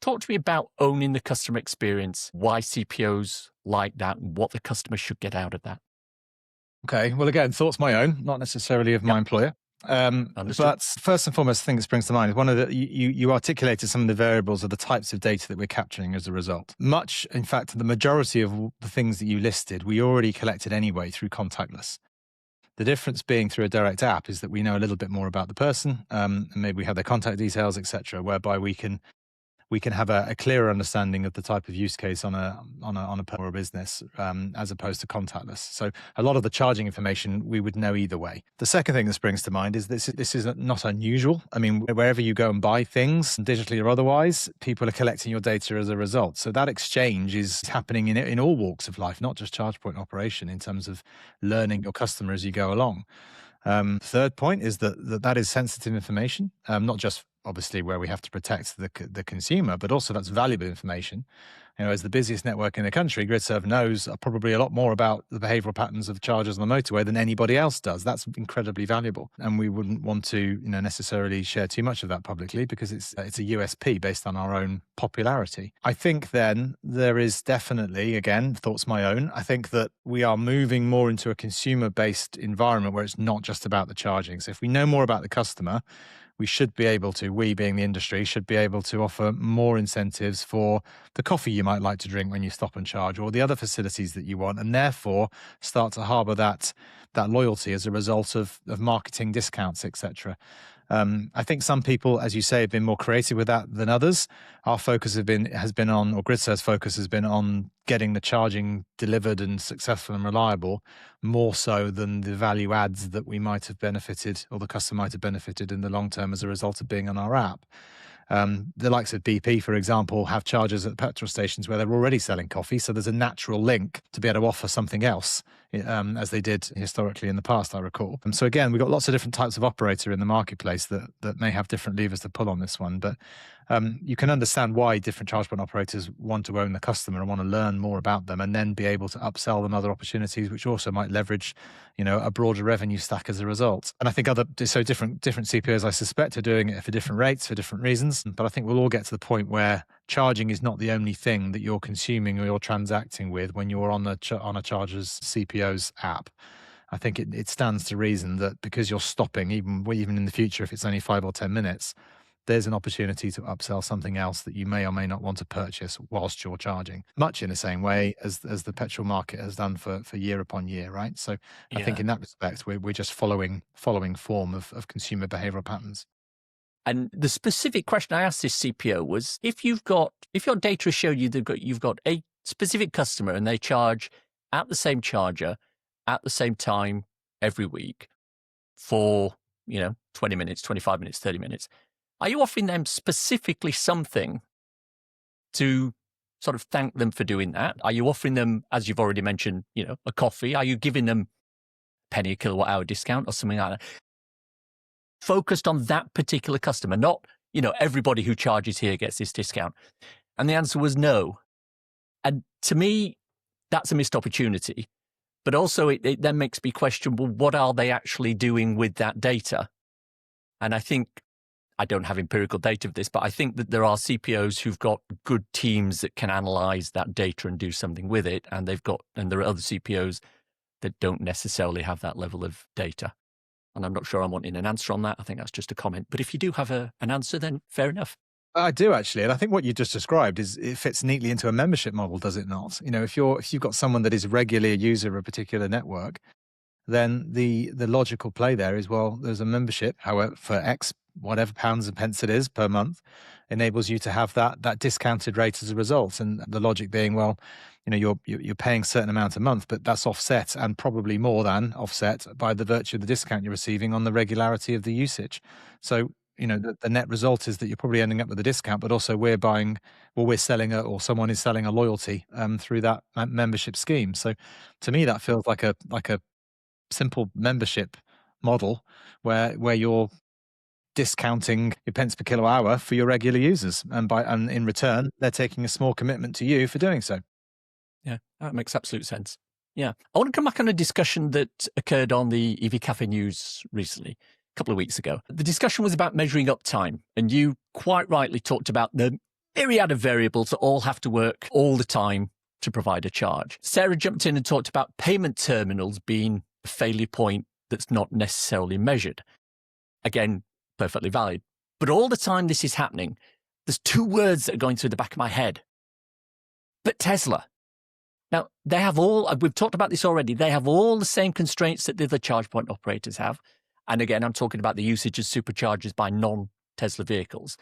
Talk to me about owning the customer experience, why CPOs like that, and what the customer should get out of that. Okay, well, again, thoughts my own, not necessarily of my employer. But first and foremost, the thing that springs to mind is one of the, you articulated some of the variables of the types of data that we're capturing as a result. Much, in fact, the majority of the things that you listed, we already collected anyway through contactless. The difference being through a direct app is that we know a little bit more about the person, and maybe we have their contact details, etc., whereby we can have a clearer understanding of the type of use case on a per business as opposed to contactless. So a lot of the charging information we would know either way. The second thing that springs to mind is this is not unusual. I mean, wherever you go and buy things, digitally or otherwise, people are collecting your data as a result. So that exchange is happening in all walks of life, not just charge point operation, in terms of learning your customer as you go along. Third point is that is sensitive information, not just obviously where we have to protect the consumer, but also that's valuable information. You know, as the busiest network in the country, GridServe knows probably a lot more about the behavioural patterns of chargers on the motorway than anybody else does. That's incredibly valuable, and we wouldn't want to, necessarily share too much of that publicly because it's a USP based on our own popularity. I think then there is definitely, again, thoughts my own. I think that we are moving more into a consumer-based environment where it's not just about the charging. So if we know more about the customer, we should be able to, we being the industry, should be able to offer more incentives for the coffee you might like to drink when you stop and charge, or the other facilities that you want, and therefore start to harbour that loyalty as a result of marketing discounts, etc. I think some people, as you say, have been more creative with that than others. Our focus has been on, or GridServe's focus has been on getting the charging delivered and successful and reliable, more so than the value adds that we might have benefited, or the customer might have benefited in the long term as a result of being on our app. The likes of BP, for example, have chargers at petrol stations where they're already selling coffee. So there's a natural link to be able to offer something else, as they did historically in the past, I recall. And so again, we've got lots of different types of operator in the marketplace that may have different levers to pull on this one. But you can understand why different charge point operators want to own the customer and want to learn more about them, and then be able to upsell them other opportunities, which also might leverage, a broader revenue stack as a result. And I think different CPOs, I suspect, are doing it for different rates, for different reasons. But I think we'll all get to the point where charging is not the only thing that you're consuming or you're transacting with when you're on a charger's CPO's app. I think it stands to reason that because you're stopping, even in the future, if it's only 5 or 10 minutes, there's an opportunity to upsell something else that you may or may not want to purchase whilst you're charging, much in the same way as the petrol market has done for year upon year, right? So I think in that respect, we're just following form of consumer behavioural patterns. And the specific question I asked this CPO was, if your data showed you've got a specific customer and they charge at the same charger at the same time every week for 20 minutes, 25 minutes, 30 minutes, are you offering them specifically something to sort of thank them for doing that? Are you offering them, as you've already mentioned, a coffee? Are you giving them penny a kilowatt hour discount or something like that? Focused on that particular customer, not, everybody who charges here gets this discount. And the answer was no. And to me, that's a missed opportunity. But also it then makes me question, well, what are they actually doing with that data? And I think, I don't have empirical data of this, but I think that there are CPOs who've got good teams that can analyze that data and do something with it. And there are other CPOs that don't necessarily have that level of data. And I'm not sure I'm wanting an answer on that. I think that's just a comment. But if you do have an answer, then fair enough. I do actually, and I think what you just described it fits neatly into a membership model, does it not? If you've got someone that is regularly a user of a particular network, then the logical play there is, well, there's a membership, however, for X whatever pounds and pence it is per month, enables you to have that discounted rate as a result. And the logic being, well, you're paying a certain amount a month, but that's offset, and probably more than offset, by the virtue of the discount you're receiving on the regularity of the usage. So the net result is that you're probably ending up with a discount, but also we're selling or someone is selling a loyalty through that membership scheme. So to me, that feels like a simple membership model where you're discounting your pence per kilowatt hour for your regular users, and in return they're taking a small commitment to you for doing so. Yeah, that makes absolute sense. Yeah, I want to come back on a discussion that occurred on the EV Cafe News recently, a couple of weeks ago. The discussion was about measuring uptime, and you quite rightly talked about the myriad of variables that all have to work all the time to provide a charge. Sarah jumped in and talked about payment terminals being a failure point that's not necessarily measured. Again, perfectly valid. But all the time this is happening, there's two words that are going through the back of my head. But Tesla. Now, they have we've talked about this already, they have all the same constraints that the other charge point operators have. And again, I'm talking about the usage of superchargers by non-Tesla vehicles.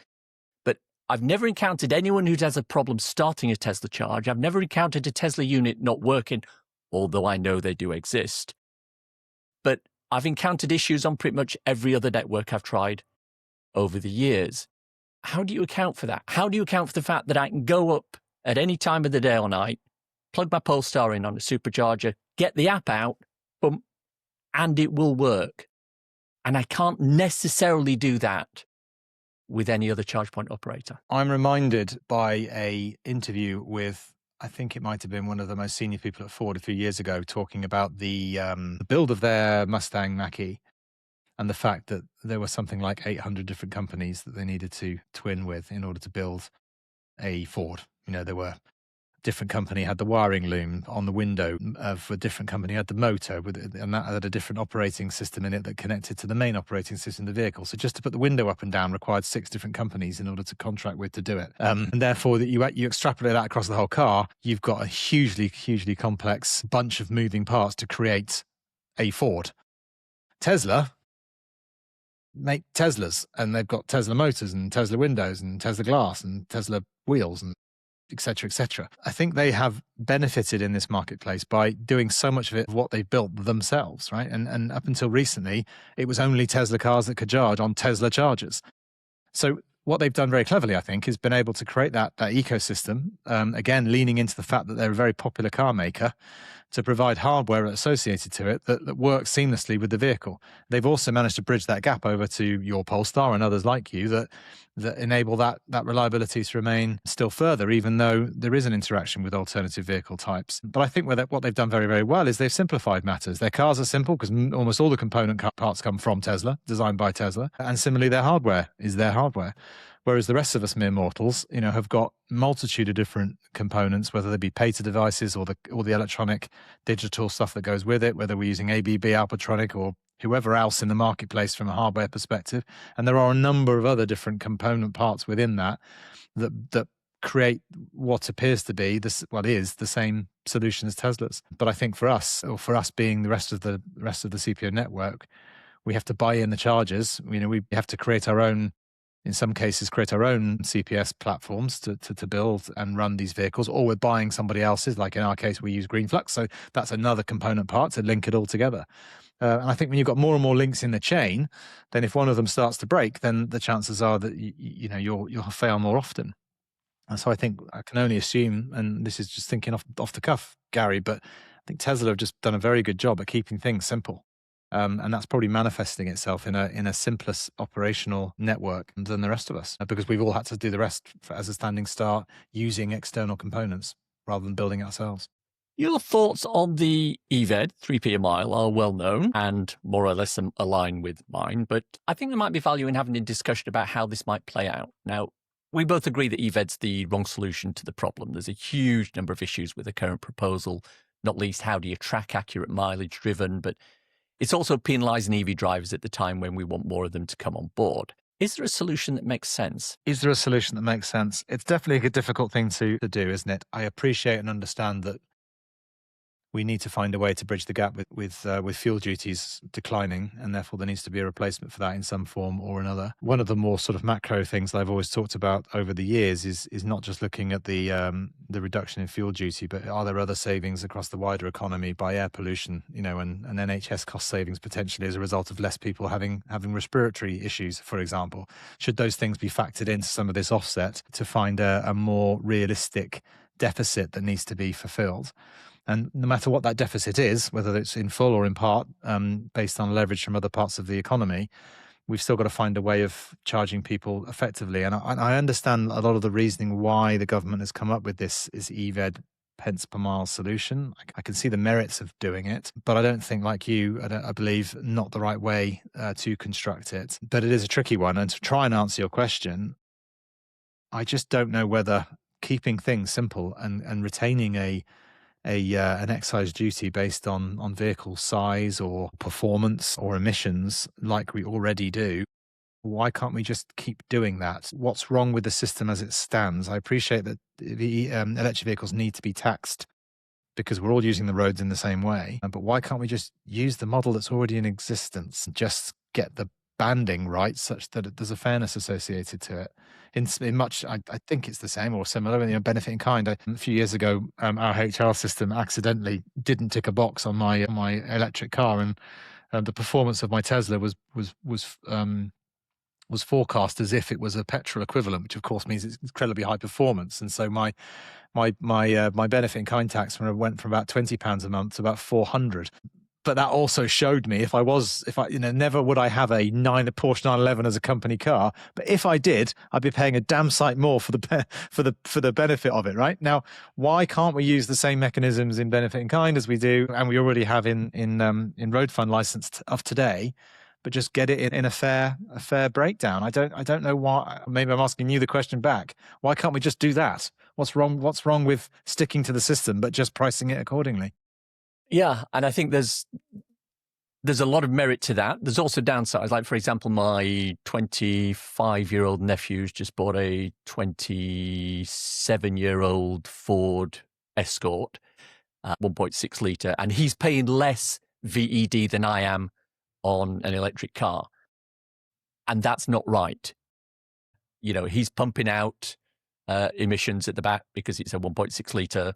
But I've never encountered anyone who has a problem starting a Tesla charge. I've never encountered a Tesla unit not working, although I know they do exist. But I've encountered issues on pretty much every other network I've tried over the years. How do you account for that? How do you account for the fact that I can go up at any time of the day or night, plug my Polestar in on a supercharger, get the app out, boom, and it will work? And I can't necessarily do that with any other charge point operator. I'm reminded by a interview with, I think it might have been one of the most senior people at Ford a few years ago, talking about the build of their Mustang Mach-E, and the fact that there were something like 800 different companies that they needed to twin with in order to build a Ford. There were different company had the wiring loom on the window, for a different company had the motor, and that had a different operating system in it that connected to the main operating system of the vehicle. So just to put the window up and down required 6 different companies in order to contract with to do it. And therefore, that you extrapolate that across the whole car, you've got a hugely, hugely complex bunch of moving parts to create a Ford. Tesla make Teslas, and they've got Tesla motors and Tesla windows and Tesla glass and Tesla wheels and et cetera, et cetera. I think they have benefited in this marketplace by doing so much of it, what they've built themselves, right? And up until recently, it was only Tesla cars that could charge on Tesla chargers. So what they've done very cleverly, I think, is been able to create that ecosystem, again, leaning into the fact that they're a very popular car maker, to provide hardware associated to it that works seamlessly with the vehicle. They've also managed to bridge that gap over to your Polestar and others like you that enable that reliability to remain still further, even though there is an interaction with alternative vehicle types. But I think what they've done very, very well is they've simplified matters. Their cars are simple because almost all the component parts come from Tesla, designed by Tesla. And similarly, their hardware is their hardware. Whereas the rest of us mere mortals, have got multitude of different components, whether they be PATA devices or the electronic digital stuff that goes with it, whether we're using ABB, Alpatronic, or whoever else in the marketplace from a hardware perspective. And there are a number of other different component parts within that create what appears to be is the same solution as Tesla's. But I think for us being the rest of the CPO network, we have to buy in the chargers. We have to create our own. In some cases, create our own CPS platforms to build and run these vehicles, or we're buying somebody else's. Like in our case, we use Greenflux, so that's another component part to link it all together. And I think when you've got more and more links in the chain, then if one of them starts to break, then the chances are that you'll fail more often. And so I think I can only assume, and this is just thinking off the cuff, Gary, but I think Tesla have just done a very good job at keeping things simple. And that's probably manifesting itself in a simplest operational network than the rest of us, because we've all had to do the rest as a standing start using external components rather than building it ourselves. Your thoughts on the EVED 3p a mile are well known and more or less align with mine, but I think there might be value in having a discussion about how this might play out. Now, we both agree that EVED's the wrong solution to the problem. There's a huge number of issues with the current proposal, not least how do you track accurate mileage driven, but it's also penalising EV drivers at the time when we want more of them to come on board. Is there a solution that makes sense? Is there a solution that makes sense? It's definitely a difficult thing to do, isn't it? I appreciate and understand that we need to find a way to bridge the gap with fuel duties declining, and therefore there needs to be a replacement for that in some form or another. One of the more sort of macro things that I've always talked about over the years is not just looking at the reduction in fuel duty, but are there other savings across the wider economy by air pollution, and NHS cost savings potentially as a result of less people having respiratory issues, for example. Should those things be factored into some of this offset to find a more realistic deficit that needs to be fulfilled? And no matter what that deficit is, whether it's in full or in part, based on leverage from other parts of the economy, we've still got to find a way of charging people effectively. And I understand a lot of the reasoning why the government has come up with this is EVED pence per mile solution. I can see the merits of doing it, but I don't think, like you, I believe not the right way to construct it. But it is a tricky one. And to try and answer your question, I just don't know whether keeping things simple and retaining an excise duty based on vehicle size or performance or emissions like we already do, why can't we just keep doing that? What's wrong with the system as it stands? I appreciate that the electric vehicles need to be taxed because we're all using the roads in the same way, but why can't we just use the model that's already in existence and just get the banding right such that there's a fairness associated to it? In much, I think it's the same or similar. Benefit in kind. A few years ago, our HR system accidentally didn't tick a box on my electric car, and the performance of my Tesla was forecast as if it was a petrol equivalent, which of course means it's incredibly high performance. And so my benefit in kind tax went from about £20 a month to about 400. But that also showed me if I never would I have a Porsche 911 as a company car, but if I did, I'd be paying a damn sight more for the benefit of it. Right now, why can't we use the same mechanisms in benefit in kind as we do, and we already have in road fund license of today, but just get it in a fair breakdown? I don't know why. Maybe I'm asking you the question back. Why can't we just do that? What's wrong with sticking to the system but just pricing it accordingly? Yeah, and I think there's a lot of merit to that. There's also downsides. Like, for example, my 25-year-old nephew's just bought a 27-year-old Ford Escort, 1.6 litre, and he's paying less VED than I am on an electric car. And that's not right. He's pumping out emissions at the back because it's a 1.6 litre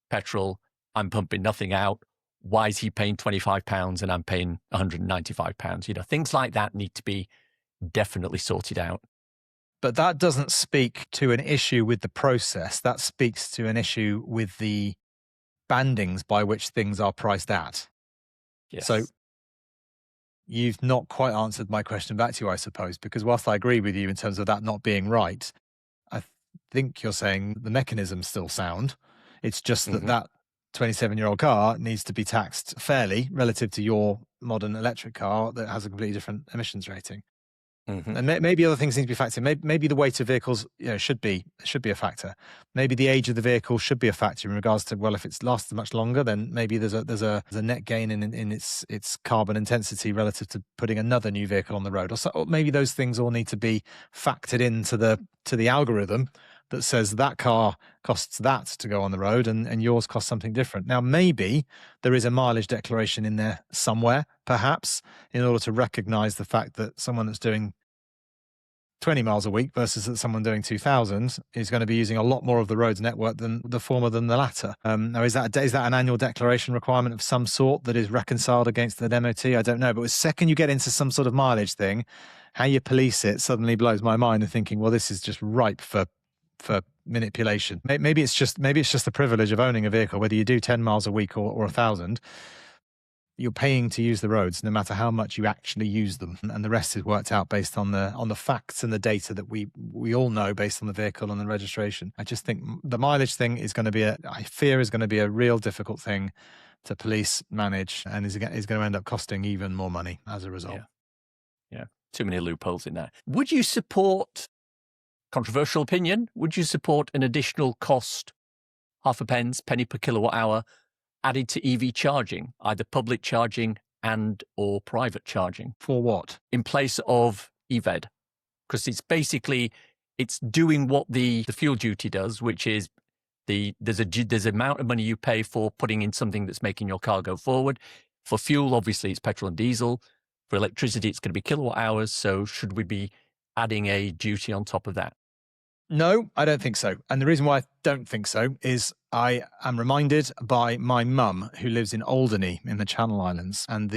petrol. I'm pumping nothing out. Why is he paying £25 and I'm paying £195? Things like that need to be definitely sorted out. But that doesn't speak to an issue with the process. That speaks to an issue with the bandings by which things are priced at. Yes. So you've not quite answered my question back to you, I suppose, because whilst I agree with you in terms of that not being right, I think you're saying the mechanism's still sound. It's just that 27-year-old car needs to be taxed fairly relative to your modern electric car that has a completely different emissions rating. And maybe other things need to be factored. Maybe the weight of vehicles should be a factor. Maybe the age of the vehicle should be a factor in regards to, well, if it's lasted much longer, then maybe there's a net gain in its carbon intensity relative to putting another new vehicle on the road. Or maybe those things all need to be factored into the algorithm that says that car costs that to go on the road and yours costs something different. Now, maybe there is a mileage declaration in there somewhere, perhaps, in order to recognize the fact that someone that's doing 20 miles a week versus that someone doing 2,000 is going to be using a lot more of the roads network than the former than the latter. Now, is that an annual declaration requirement of some sort that is reconciled against the MOT? I don't know. But the second you get into some sort of mileage thing, how you police it suddenly blows my mind and thinking, well, this is just ripe for manipulation. Maybe it's just the privilege of owning a vehicle, whether you do 10 miles a week or 1,000. You're paying to use the roads, no matter how much you actually use them, and the rest is worked out based on the facts and the data that we all know based on the vehicle and the registration. I just think the mileage thing is going to be a real difficult thing to police, manage, and is going to end up costing even more money as a result. Yeah, too many loopholes in there. Would you support? Controversial opinion, would you support an additional cost, half a penny per kilowatt hour, added to EV charging, either public charging and or private charging? For what? In place of EVED. because it's doing what the fuel duty does, which is there's an amount of money you pay for putting in something that's making your car go forward. For fuel, obviously, it's petrol and diesel. For electricity, it's going to be kilowatt hours. So should we be adding a duty on top of that? No, I don't think so. And the reason why I don't think so is I am reminded by my mum, who lives in Alderney in the Channel Islands, and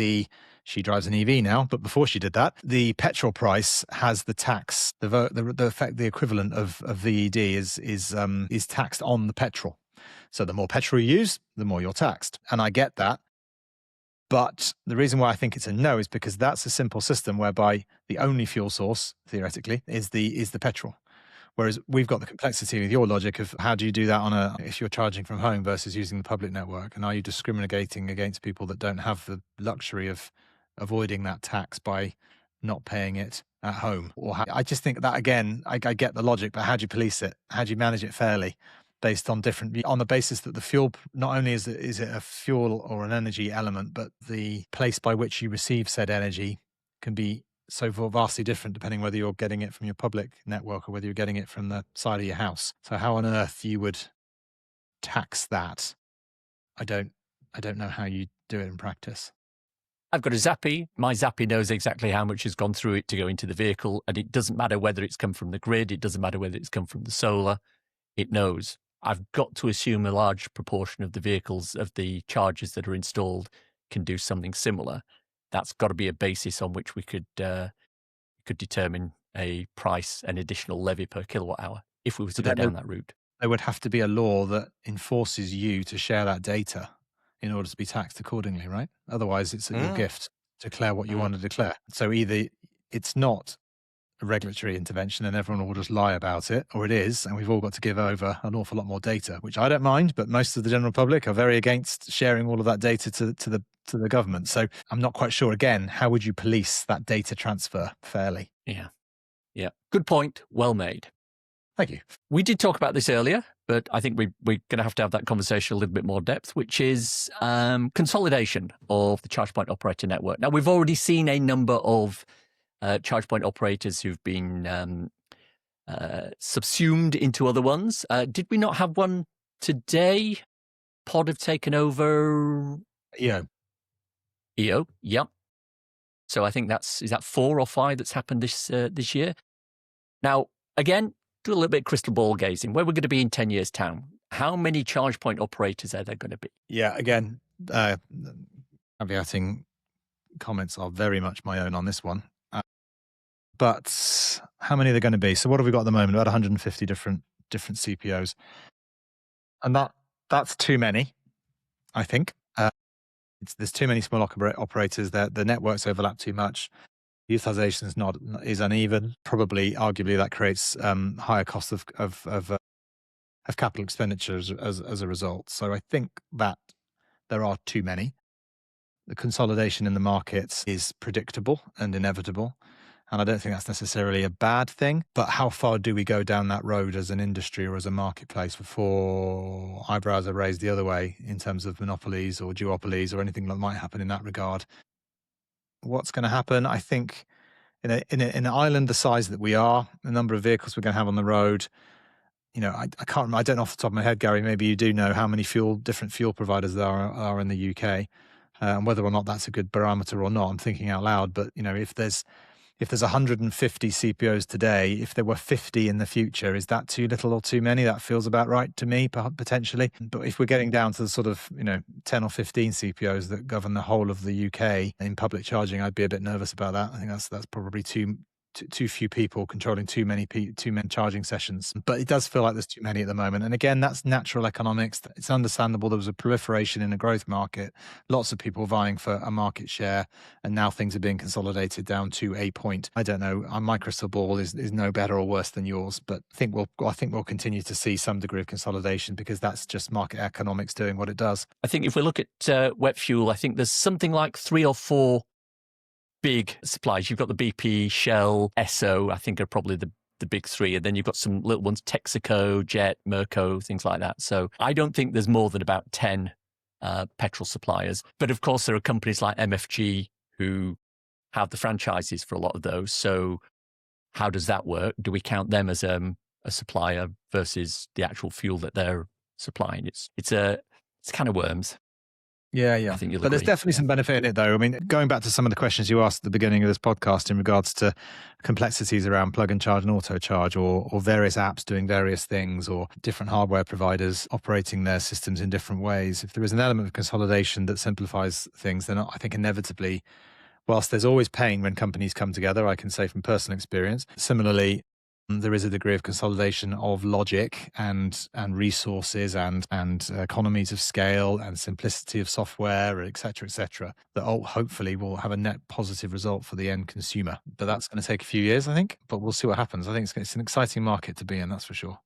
she drives an EV now, but before she did that, the petrol price has the tax, the equivalent of VED is taxed on the petrol. So the more petrol you use, the more you're taxed. And I get that. But the reason why I think it's a no is because that's a simple system whereby the only fuel source, theoretically, is the petrol. Whereas we've got the complexity with your logic of how do you do that if you're charging from home versus using the public network? And are you discriminating against people that don't have the luxury of avoiding that tax by not paying it at home? I just think that, again, I get the logic, but how do you police it? How do you manage it fairly based on on the basis that the fuel, not only is it a fuel or an energy element, but the place by which you receive said energy can be so vastly different depending whether you're getting it from your public network or whether you're getting it from the side of your house. So how on earth you would tax that, I don't know how you do it in practice. I've got a Zappi. My Zappi knows exactly how much has gone through it to go into the vehicle, and it doesn't matter whether it's come from the grid, it doesn't matter whether it's come from the solar, it knows. I've got to assume a large proportion of the vehicles, of the chargers that are installed, can do something similar. That's got to be a basis on which we could determine a price, an additional levy per kilowatt hour, if we were to go down that route. There would have to be a law that enforces you to share that data in order to be taxed accordingly, right? Otherwise, it's your gift. Declare what you want to declare. So either it's not a regulatory intervention and everyone will just lie about it, or it is, and we've all got to give over an awful lot more data, which I don't mind, but most of the general public are very against sharing all of that data to the government. So I'm not quite sure, again, how would you police that data transfer fairly? Yeah. Good point. Well made. Thank you. We did talk about this earlier, but I think we're going to have that conversation a little bit more depth, which is consolidation of the charge point operator network. Now, we've already seen a number of charge point operators who've been subsumed into other ones. Did we not have one today? Pod have taken over EO, yep. So I think is that 4 or 5 that's happened this year. Now, again, do a little bit of crystal ball gazing. Where we're going to be in 10 years' time? How many charge point operators are there going to be? Yeah, again, caveating comments are very much my own on this one. But how many are there going to be? So what have we got at the moment? About 150 different CPOs. And that's too many, I think. There's too many small operators. The networks overlap too much. Utilisation is uneven. Probably, arguably, that creates higher costs of capital expenditures as a result. So I think that there are too many. The consolidation in the markets is predictable and inevitable, and I don't think that's necessarily a bad thing. But how far do we go down that road as an industry or as a marketplace before eyebrows are raised the other way in terms of monopolies or duopolies or anything that might happen in that regard? What's going to happen? I think in an island the size that we are, the number of vehicles we're going to have on the road, I can't remember. I don't know off the top of my head, Gary. Maybe you do know how many different fuel providers there are in the UK, and whether or not that's a good barometer or not. I'm thinking out loud, but if there's 150 CPOs today, if there were 50 in the future, is that too little or too many? That feels about right to me, potentially. But if we're getting down to the sort of 10 or 15 CPOs that govern the whole of the UK in public charging, I'd be a bit nervous about that. I think that's probably too few people controlling too many charging sessions. But it does feel like there's too many at the moment. And again, that's natural economics. It's understandable. There was a proliferation in a growth market, lots of people vying for a market share, and now things are being consolidated down to a point. I don't know. My crystal ball is no better or worse than yours, but I think we'll continue to see some degree of consolidation because that's just market economics doing what it does. I think if we look at wet fuel, I think there's something like 3 or 4 big suppliers. You've got the BP, Shell, Esso, I think are probably the big 3. And then you've got some little ones, Texaco, Jet, Merco, things like that. So I don't think there's more than about 10 petrol suppliers. But of course, there are companies like MFG who have the franchises for a lot of those. So how does that work? Do we count them as a supplier versus the actual fuel that they're supplying? It's kind of worms. Yeah. I think you'll But there's agree. definitely some benefit in it, though. I mean, going back to some of the questions you asked at the beginning of this podcast in regards to complexities around plug and charge and auto charge, or various apps doing various things, or different hardware providers operating their systems in different ways. If there is an element of consolidation that simplifies things, then I think inevitably, whilst there's always pain when companies come together, I can say from personal experience, similarly, there is a degree of consolidation of logic and resources and economies of scale and simplicity of software, et cetera, that hopefully will have a net positive result for the end consumer. But that's going to take a few years, I think, but we'll see what happens. I think it's an exciting market to be in, that's for sure.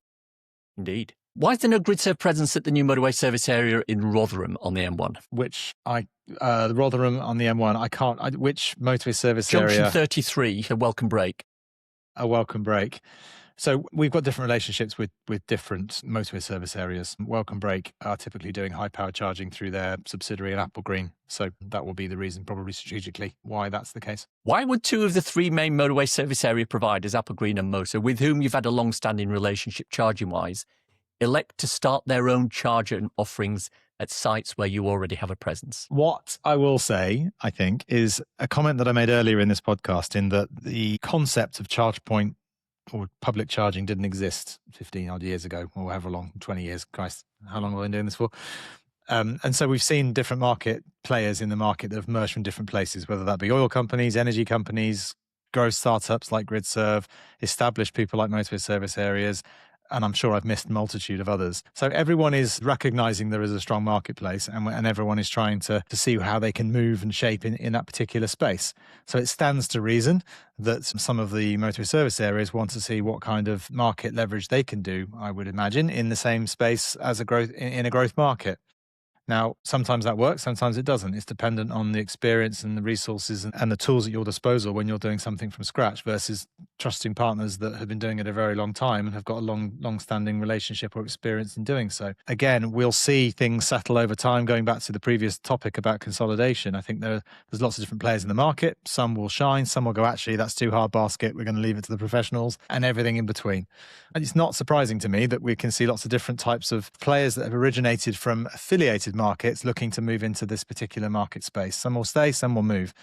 Indeed. Why is there no grid-serve presence at the new motorway service area in Rotherham on the M1? The Rotherham on the M1, which motorway service Junction area? 33, a welcome break. A welcome break. So we've got different relationships with different motorway service areas. Welcome Break are typically doing high power charging through their subsidiary in Apple Green. So that will be the reason, probably strategically, why that's the case. Why would two of the three main motorway service area providers, Apple Green and Motor, with whom you've had a long-standing relationship charging-wise, elect to start their own charger and offerings at sites where you already have a presence? What I will say, I think, is a comment that I made earlier in this podcast, in that the concept of charge point or public charging didn't exist 15 odd years ago, or however long, 20 years. Christ, how long have I been doing this for? And so we've seen different market players in the market that have merged from different places, whether that be oil companies, energy companies, growth startups like GridServe, established people like motorway service areas, and I'm sure I've missed a multitude of others. So everyone is recognizing there is a strong marketplace, and everyone is trying to see how they can move and shape in that particular space. So it stands to reason that some of the motorway service areas want to see what kind of market leverage they can do, I would imagine, in the same space as in a growth market. Now, sometimes that works, sometimes it doesn't. It's dependent on the experience and the resources and the tools at your disposal when you're doing something from scratch versus trusting partners that have been doing it a very long time and have got a long-standing relationship or experience in doing so. Again, we'll see things settle over time. Going back to the previous topic about consolidation, I think there's lots of different players in the market. Some will shine, some will go, actually, that's too hard basket, we're going to leave it to the professionals, and everything in between. And it's not surprising to me that we can see lots of different types of players that have originated from affiliated markets looking to move into this particular market space. Some will stay, some will move.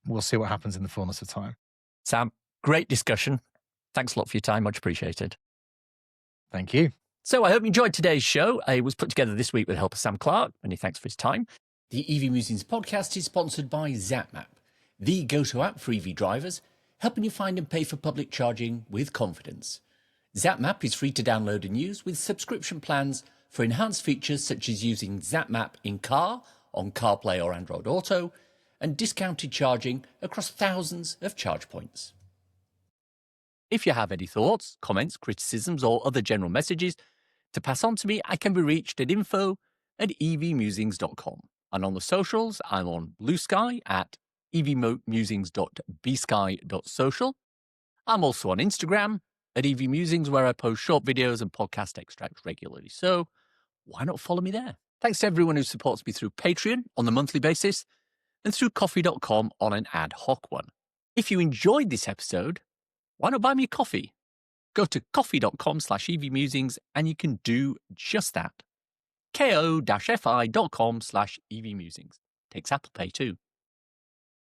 We'll see what happens in the fullness of time. Sam, great discussion. Thanks a lot for your time. Much appreciated. Thank you. So I hope you enjoyed today's show. It was put together this week with the help of Sam Clarke. Many thanks for his time. The EV Musings podcast is sponsored by ZapMap, the go-to app for EV drivers, helping you find and pay for public charging with confidence. ZapMap is free to download and use with subscription plans for enhanced features such as using ZapMap in-car, on CarPlay or Android Auto, and discounted charging across thousands of charge points. If you have any thoughts, comments, criticisms, or other general messages to pass on to me, I can be reached at info@evmusings.com. And on the socials, I'm on Blue Sky at evmusings.bsky.social. I'm also on Instagram at evmusings, where I post short videos and podcast extracts regularly. So why not follow me there? Thanks to everyone who supports me through Patreon on a monthly basis and through coffee.com on an ad hoc one. If you enjoyed this episode, why not buy me a coffee? Go to coffee.com/evmusings and you can do just that. ko-fi.com/evmusings. Takes Apple Pay too.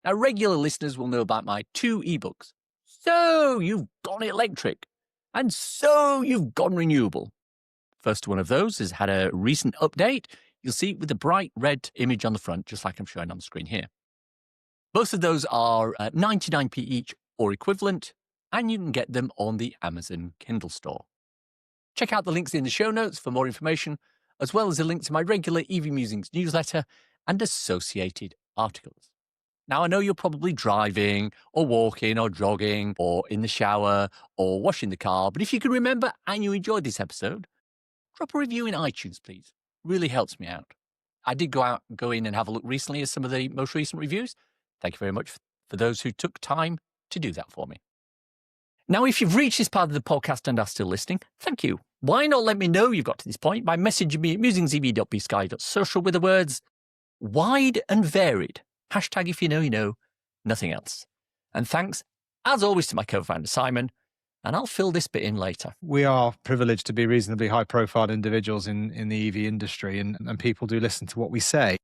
Now, regular listeners will know about my 2 ebooks. So you've gone electric, and so you've gone renewable. First one of those has had a recent update. You'll see it with a bright red image on the front, just like I'm showing on the screen here. Both of those are 99p each or equivalent, and you can get them on the Amazon Kindle store. Check out the links in the show notes for more information, as well as a link to my regular EV Musings newsletter and associated articles. Now, I know you're probably driving or walking or jogging or in the shower or washing the car, but if you can remember and you enjoyed this episode, drop a review in iTunes, please. Really helps me out. I did go in and have a look recently at some of the most recent reviews. Thank you very much for those who took time to do that for me. Now, if you've reached this part of the podcast and are still listening, thank you. Why not let me know you've got to this point by messaging me at musingsev.bsky.social with the words wide and varied. Hashtag if you know, nothing else. And thanks as always, to my co-founder, Simon, and I'll fill this bit in later. We are privileged to be reasonably high-profile individuals in the EV industry, and people do listen to what we say.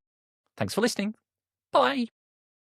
Thanks for listening. Bye.